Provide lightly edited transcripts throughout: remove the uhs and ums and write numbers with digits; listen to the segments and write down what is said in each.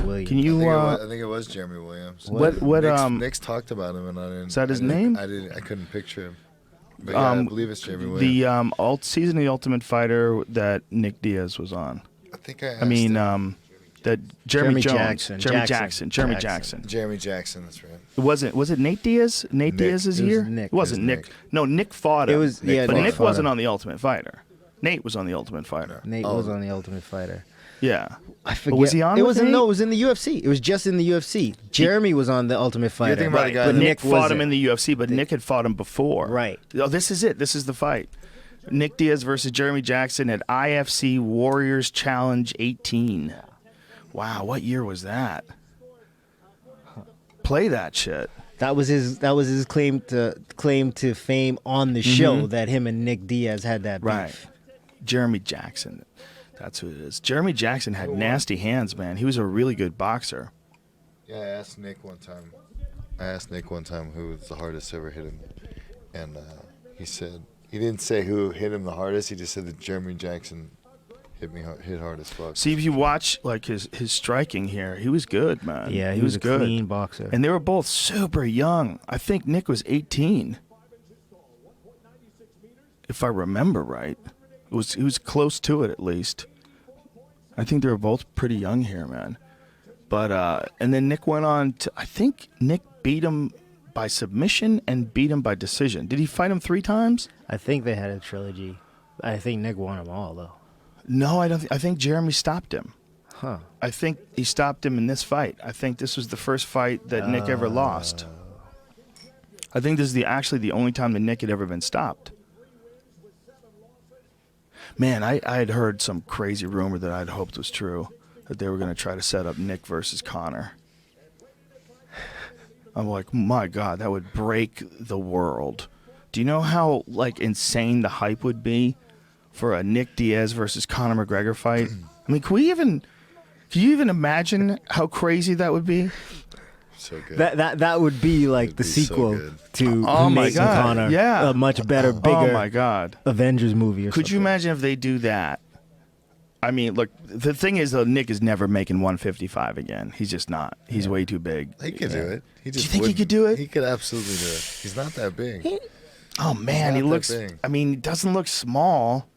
Williams. Can you? I think it was Jeremy Williams. What? Nick's talked about him, and I didn't. Is that his name? I couldn't picture him. But yeah, I believe it's Jeremy Williams. The season of The Ultimate Fighter that Nick Diaz was on. I think I. I mean, that Jeremy Jones, Jackson. Jeremy Jackson. Jeremy Jackson. That's right. Was it Nate Diaz? Nate Diaz's year? Nick. It wasn't It was Nick. No, Nick fought him. It was Nick yeah, but fought Nick him. wasn't on The Ultimate Fighter. Nate was on The Ultimate Fighter. Nate was on The Ultimate Fighter. Yeah. I forget. But was he on? It with wasn't. Nate? No, it was in the UFC. It was just in the UFC. Jeremy was on The Ultimate Fighter. thinking about the guy But that- Nick fought wasn't. him in the UFC, but Nick had fought him before. Right. Oh, this is it. This is the fight. Nick Diaz versus Jeremy Jackson at IFC Warriors Challenge 18. Wow, what year was that? Play that shit. That was his claim to fame on the show, that him and Nick Diaz had that beef. Right. Jeremy Jackson. That's who it is. Jeremy Jackson had nasty hands, man. He was a really good boxer. Yeah, I asked Nick one time. Who was the hardest to ever hit him, and he said he didn't say who hit him the hardest. He just said that Jeremy Jackson hit hard as fuck. See, if you watch like his striking here, he was good, man. Yeah, he was a good. clean boxer. And they were both super young. I think Nick was 18, if I remember right. He was close to it at least. I think they were both pretty young here, man. But and then Nick went on to, I think Nick beat him by submission and beat him by decision. Did he fight him 3 times? I think they had a trilogy. I think Nick won them all though. No, I don't. I think Jeremy stopped him. Huh. I think he stopped him in this fight. I think this was the first fight that Nick ever lost. I think this is actually the only time that Nick had ever been stopped. Man, I had heard some crazy rumor that I'd hoped was true, that they were going to try to set up Nick versus Conor. I'm like, my God, that would break the world. Do you know how like insane the hype would be for a Nick Diaz versus Conor McGregor fight? I mean, can you even imagine how crazy that would be? So good. That would be like It'd the be so sequel good. to Oh my Nate and God, Conor. yeah. A much better, bigger Oh my God. Avengers movie or Could you something. imagine if they do that? I mean, look, the thing is, though, Nick is never making 155 again. He's just not. He's way too big. He could do it. He just you think he wouldn't. could do it? He could absolutely do it. He's not that big. Oh, man, not he that looks, big. I mean, he doesn't look small.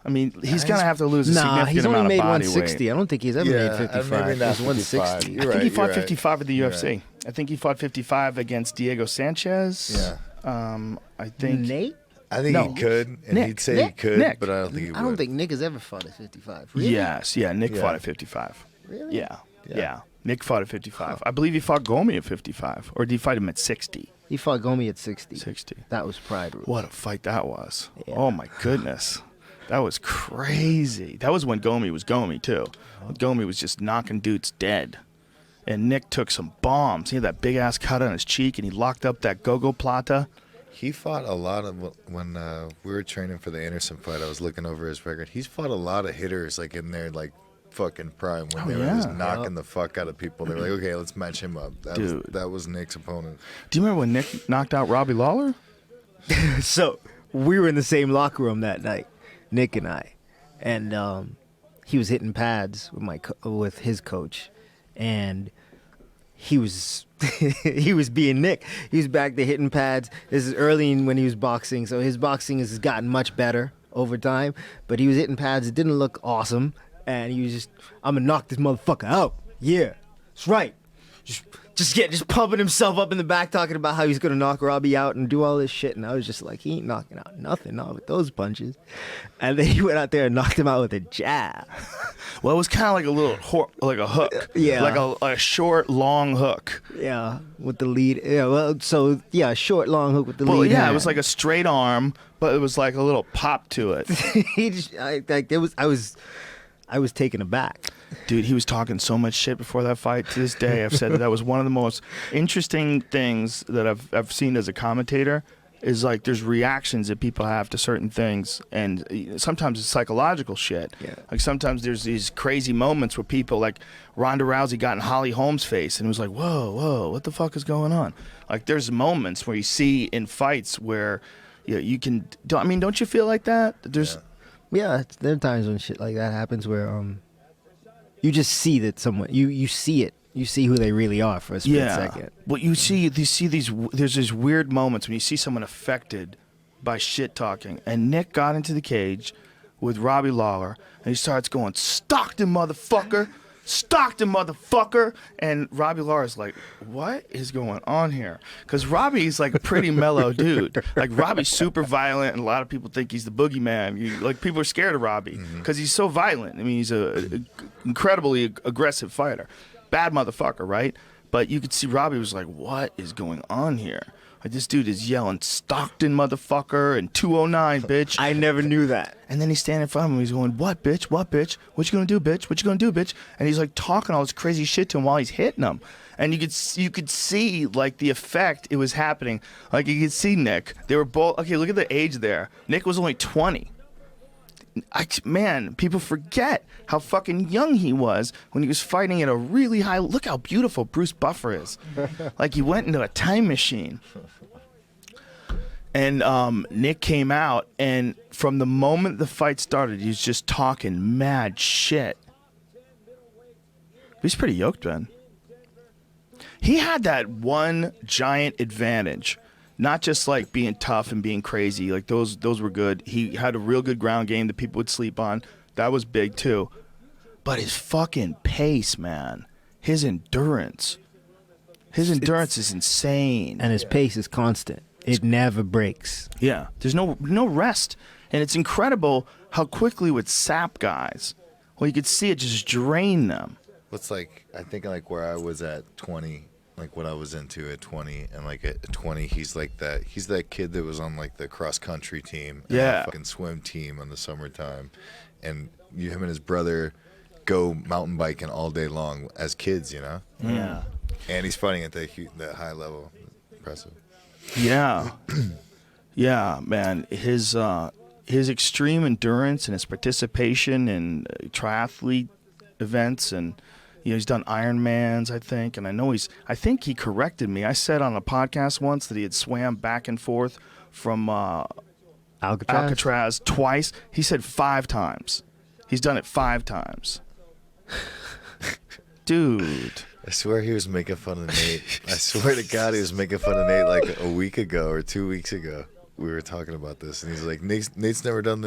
I mean, he's going to have to lose a Nah, significant he's only amount made of body 160. weight. I don't think he's ever made 55. maybe not He's 160. 55. You're I think right, he fought you're right. 55 at the You're UFC. right. I think he fought 55 against Diego Sanchez. Yeah. I think. Nate? I think No. he could, and Nick. he'd say Nick. he could, Nick. but I don't think he would. I don't think Nick has ever fought at 55. Really? Yes, yeah, Nick Yeah. fought at 55. Really? Yeah. Nick fought at 55. I believe he fought Gomi at 55. Or did he fight him at 60? He fought Gomi at 60. 60. That was Pride Rules. What a fight that was. Yeah. Oh, my goodness. That was crazy. That was when Gomi was Gomi, too. Gomi was just knocking dudes dead. And Nick took some bombs. He had that big-ass cut on his cheek, and he locked up that Gogo Plata. He fought a lot of when we were training for the Anderson fight. I was looking over his record. He's fought a lot of hitters like in their like fucking prime when they were just knocking the fuck out of people. They were like, okay, let's match him up. That was Nick's opponent. Do you remember when Nick knocked out Robbie Lawler? So we were in the same locker room that night, Nick and I, and he was hitting pads with his coach, and he was he was being Nick. He was back there hitting pads. This is early when he was boxing, so his boxing has gotten much better over time. But he was hitting pads. It didn't look awesome, and he was just, I'm gonna knock this motherfucker out. Yeah, that's right. Just pumping himself up in the back, talking about how he's gonna knock Robbie out and do all this shit. And I was just like, he ain't knocking out nothing, not with those punches. And then he went out there and knocked him out with a jab. Well, it was kind of like a little, like a hook. Yeah. Like a short, long hook. Yeah, with the lead. Yeah, well, so yeah, short, long hook with the Well, lead. yeah, hand. it was like a straight arm, but it was like a little pop to it. I was taken aback. Dude, he was talking so much shit before that fight. To this day, I've said that was one of the most interesting things that I've seen as a commentator. Is like there's reactions that people have to certain things, and sometimes it's psychological shit. Yeah. Like sometimes there's these crazy moments where people, like Ronda Rousey got in Holly Holm's face, and it was like, whoa, what the fuck is going on? Like there's moments where you see in fights where you can. Don't you feel like that? There's. Yeah, there are times when shit like that happens where you just see that someone you see it. You see who they really are for a split second. Well, you see these. There's these weird moments when you see someone affected by shit talking. And Nick got into the cage with Robbie Lawler, and he starts going, "Stockton, motherfucker! Stockton, motherfucker!" And Robbie Lawler's like, "What is going on here?" Because Robbie's like a pretty mellow dude. Like Robbie's super violent, and a lot of people think he's the boogeyman. Like people are scared of Robbie because he's so violent. I mean, he's a incredibly aggressive fighter. Bad motherfucker, right? But you could see Robbie was like, what is going on here? Like, this dude is yelling, "Stockton, motherfucker," and 209, bitch. I never knew that. And then he's standing in front of him. He's going, "What, bitch? What, bitch? What you gonna do, bitch? What you gonna do, bitch?" And he's like talking all this crazy shit to him while he's hitting him. And you could see like the effect it was happening. Like you could see Nick. They were both, okay, look at the age there. Nick was only 20. Man, people forget how fucking young he was when he was fighting at a really high. Look how beautiful Bruce Buffer is. Like he went into a time machine. And Nick came out, and from the moment the fight started, he was just talking mad shit. He's pretty yoked, man. He had that one giant advantage. Not just like being tough and being crazy, like those were good. He had a real good ground game that people would sleep on. That was big too. But his fucking pace, man. His endurance. His endurance is insane. And his pace is constant. It never breaks. Yeah. There's no rest. And it's incredible how quickly it would sap guys. Well, you could see it just drain them. What's like, I think like where I was at 20, like what I was into at 20, and like at 20 he's that kid that was on like the cross country team and the fucking swim team in the summertime, and him and his brother go mountain biking all day long as kids, you know. Yeah. And he's fighting at that high level. Impressive. Yeah. Yeah, man. His extreme endurance and his participation in triathlete events, and he's done Ironmans, I think, and I think he corrected me. I said on a podcast once that he had swam back and forth from Alcatraz twice. He said 5 times. He's done it 5 times. Dude. I swear he was making fun of Nate. I swear to God he was making fun of Nate like a week ago or 2 weeks ago. We were talking about this, and he's like, Nate's never done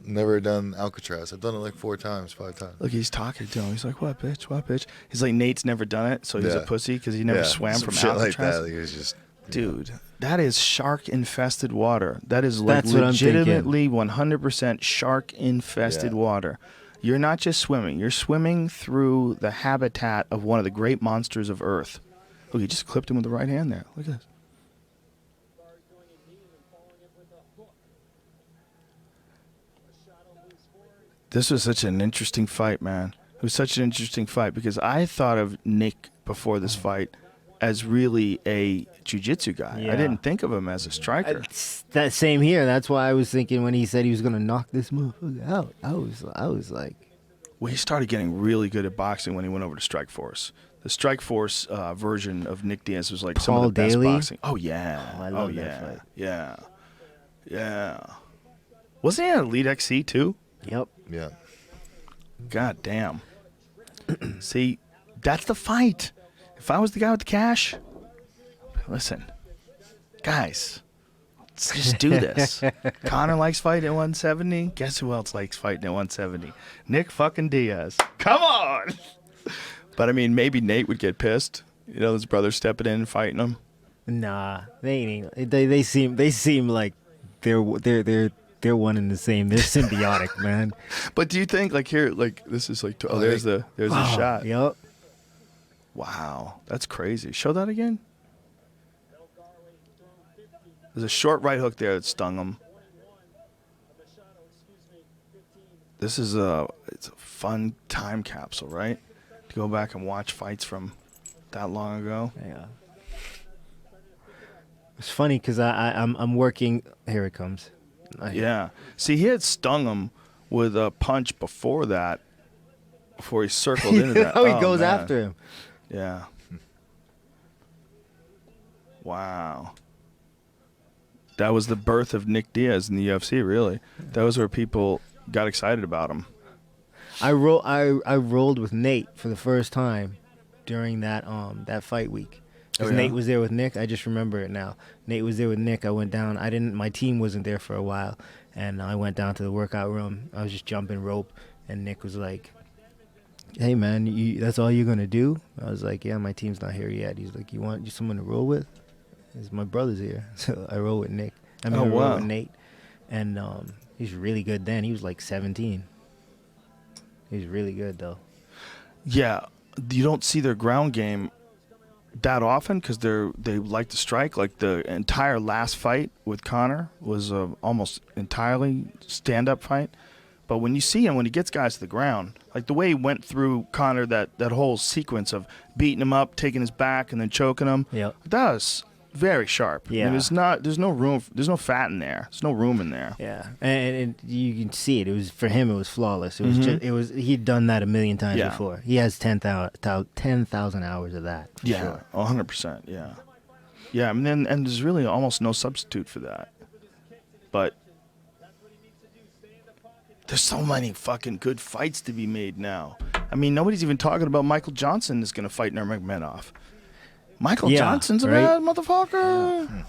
never done Alcatraz. I've done it like 4 times, 5 times. Look, he's talking to him. He's like, "What, bitch? What, bitch?" He's like, Nate's never done it, so he's a pussy because he never swam from shit Alcatraz. Like that. Like, he was just, dude, that is shark-infested water. That is like That's legitimately 100% shark-infested water. You're not just swimming. You're swimming through the habitat of one of the great monsters of Earth. Look, he just clipped him with the right hand there. Look at this. This was such an interesting fight, man. It was such an interesting fight because I thought of Nick before this fight as really a jiu-jitsu guy. Yeah. I didn't think of him as a striker. That same here. That's why I was thinking when he said he was gonna knock this motherfucker out. I was like, Well, he started getting really good at boxing when he went over to Strikeforce. The Strikeforce version of Nick Diaz was like some of the best Daly? boxing. Oh yeah. I love that fight. Yeah. Yeah. Wasn't he at Elite XC too? yep. yeah. God damn. See, that's the fight. If I was the guy with the cash, listen, guys, let's just do this. Conor likes fighting at 170. Guess who else likes fighting at 170? Nick fucking Diaz. Come on. But I mean, maybe Nate would get pissed. His brother stepping in and fighting him. Nah, they ain't. They seem like they're one and the same. They're symbiotic, man. But do you think like here, like this is like there's the shot. Yep. Wow, that's crazy. Show that again. There's a short right hook there that stung him. This is it's a fun time capsule, right? To go back and watch fights from that long ago. Yeah. It's funny because I'm working. Here it comes. Yeah. See, he had stung him with a punch before that. Before he circled into that. How he goes after him. Yeah. Wow. That was the birth of Nick Diaz in the UFC, really. That was where people got excited about him. I rolled with Nate for the first time during that fight week. 'Cause Oh, yeah? Nate was there with Nick. I just remember it now. Nate was there with Nick. I went down. My team wasn't there for a while, and I went down to the workout room. I was just jumping rope, and Nick was like, "Hey man, that's all you're gonna do?" I was like, "Yeah, my team's not here yet." He's like, "You want someone to roll with?" He's my brother's here, so I roll with Nick. I roll with Nate, and he's really good. Then he was like 17. He's really good though. Yeah, you don't see their ground game that often because they like to strike. Like the entire last fight with Conor was almost entirely stand-up fight. But when you see him, when he gets guys to the ground, like the way he went through Conor, that whole sequence of beating him up, taking his back, and then choking him, Yep. that was very sharp. Yeah. I mean, there's no room, there's no fat in there. There's no room in there. Yeah, and you can see it. It was for him. It was flawless. It was he'd done that a million times before. He has 10,000 hours of that. For Yeah, sure. 100%. Yeah, yeah. I mean, and there's really almost no substitute for that. But there's so many fucking good fights to be made now. I mean, nobody's even talking about Michael Johnson is going to fight Nurmagomedov. Michael Johnson's a bad motherfucker.